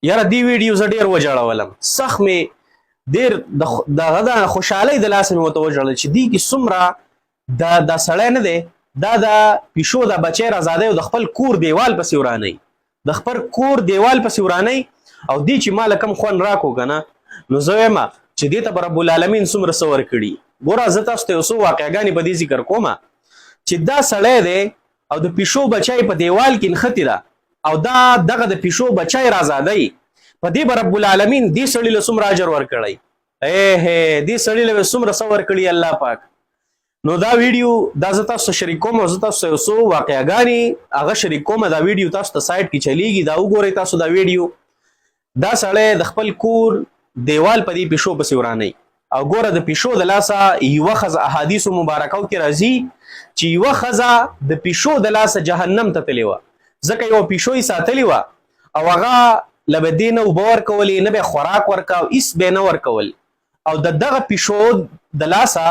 یاره دی ویډیو زه ډېر وژړولم، سخت مې ډېر د خوشحالۍ د لاسه مې ورته وژړل چې دی کې څومره دا سړی نه دی، دا د پیشو د بچی رازادی او د خپل کور دیوال پسې ورانوي، د خپل کور دیوال پسې ورانوي او دی چې ما له کوم خوند راکو که نه، نو زه وایم چې دې ته به رب العالمین څومره څه ورکړي. ګوره زه تاسو ته یو څو واقعګانې په دې ذکر کومه چې دا سړی دی او د پیشو بچی په دیوال کې نښتې ده او دغه د پیشو بچی رازادی، په دې به رب العالمین دې سړي له څومره اجر ورکړی، دې سړي له څومره څه ورکړي الله پاک. نو دا ویډیو دا زه تاسو ته شریک کوم او زه تاسو ته یو څو واقعګانې هغه شریک کوم. دا ویډیو تاسو ته سایټ کې چلیږي، دا وګورئ تاسو دا ویډیو. دا سړی د خپل کور دیوال په دې پیشو پسې ورانوي او ګوره د پیشو د لاسه یوه ښځه احادیثو مبارکو کې راځي چې یوه ښځه د پیشو د لاسه جهنم ته تللې وه، ځکه یوه پیشو یې ساتلې وه او هغه له به دې نه اوبه ورکولې، نه به یې خوراک ورکاو، هېڅ به یې نه ورکول او د دغه پیشو د لاسه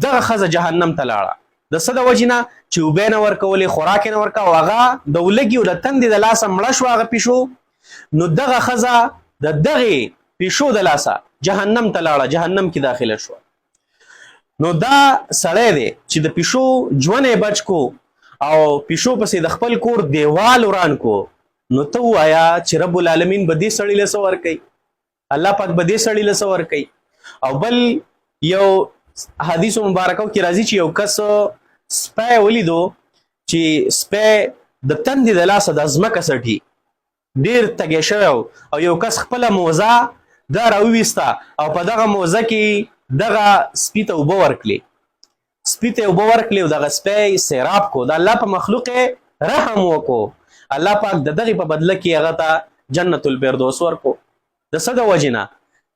دغه ښځه جهنم ته لاړه. د څه د وجې نه چې اوبه یې نه ورکولې، خوراک یې نه ورکاو، هغه د ولږي او د تندې د لاسه مړه شوه هغه پیشو. نو دغه ښځه د دغې پیشو د لاسه جهنم ته لاړه، جهنم کې داخله شوه. نو دا سړی دی چې د پیشو ژوند یې بچ کو او پیشو پسې د خپل کور دیوال وران کو، نو ته ووایه چې رب العالمین به دې سړي له څه ورکوي، الله پاک به دې سړي له څه ورکوي. او بل یو حدیثو مبارکو کې راځي چې یو کس سپی ولیدو چې سپی د تندې د لاسه د ځمکه څټي، ډېر تږی شوی او یو کس خپله موزه دا راوویسته او په دغه موزه کې دغه سپي ته اوبه ورکړلې، سپي ته اوبه ورکړلې او دغه سپی سیراب کو، د الله په مخلوق رحم وکړو، الله پاک د دغې په بدله کې هغه ته جنت الفردوس ورکو. د څه د وجې نه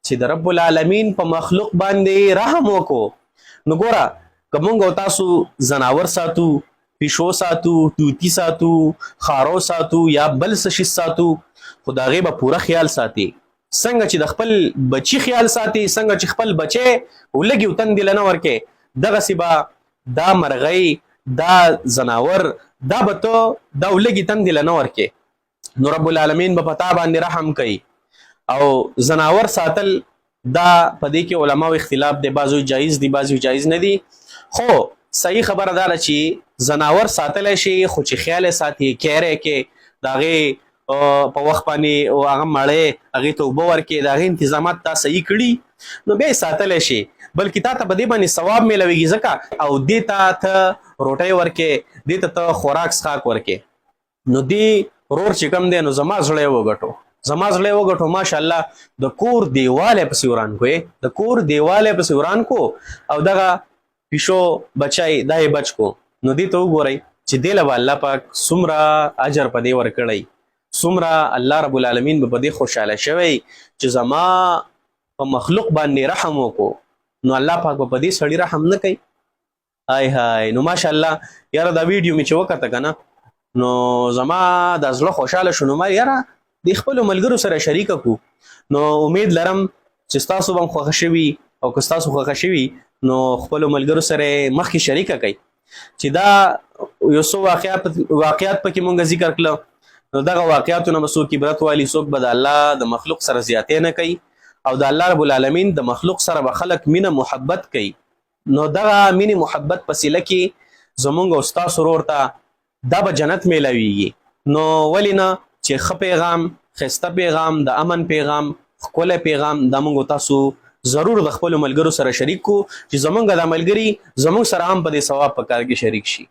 چې د رب العالمین په مخلوق باندې رحم وکړو. نو ګوره که موږ او تاسو ځناور ساتو، پیشو ساتو، طوطي ساتو، خارو ساتو یا بل څه شي ساتو، خو د هغې به پوره خیال ساتي، څنګه چې د خپل بچي خیال ساتي، څنګه چې خپل بچی ولږي او تندې له نه ورکې، دغسې به دا مرغۍ دا ځناور دا به ته دا ولږي تندې له نه ورکې. نو رب العالمین به په تا باندې رحم کوي. او ځناور ساتل دا په دې کې علماو اختلاف دی، بعضو جایز دي بعضو جایز نه دي، خو صحیح خبره دا ده چې ځناور ساتلی شي خو چې خیال یې ساتي، کیری کې د هغې په وخت باندې هغه مړی هغې ته اوبه ورکړي، د هغې انتظامات تا صحیح کړي، نو بیا یې ساتلی شي، بلکې تا ته په دې باندې ثواب میلویږي ځکه او دې ته ته روټۍ ورکې، دې ته ته خوراک څښاک ورکې. نو دې رور چې کوم دی نو زما زړه یې وګټو، زما زړه یې وګټو، ماشاءالله د کور دیوال یې پسې وران کو، د کور دیوال یې پسې وران کو او دغه پیشو بچی دا یې بچ کو. نو دې ته وګورئ چې دې له به الله پاک څومره اجر په دې ورکړی، څومره الله رب العالمین به په دې خوشحاله شوی چې زما په مخلوق باندې رحم وکړو. نو الله پاک به په دې سړي رحم نه کوي؟ های های. نو ماشاءالله یاره دا ویډیو مې چې وکته که نه نو زما د زړه خوشحاله شو. نو ما یاره د خپلو ملګرو سره شریکه کړو، نو امید لرم چې ستاسو به هم خوښه شوي او که ستاسو خوښه شوي نو خپلو ملګرو سره مخکې شریکه کوئ چې دا یو څو واقعات پکې مونږ ذکر کړه. نو دغه واقعاتو نه به څوک عبرت والي، څوک به د الله د مخلوق سره زیاتې نه کوي او د الله رب العالمین د مخلوق سره به خلک مینه محبت کوي. نو دغه مینې محبت په سیله کې زمونږ او ستاسو ورور ته دا به جنت میلاویږي. نو ولې نه چې ښه پیغام، ښایسته پیغام، د امن پیغام، ښکلی پیغام دا مونږ تاسو ضرور د خپلو ملګرو سره شریک کو چې زمونږ دا ملګري زمونږ سره هم په دې ثواب په کار کې شریک شي.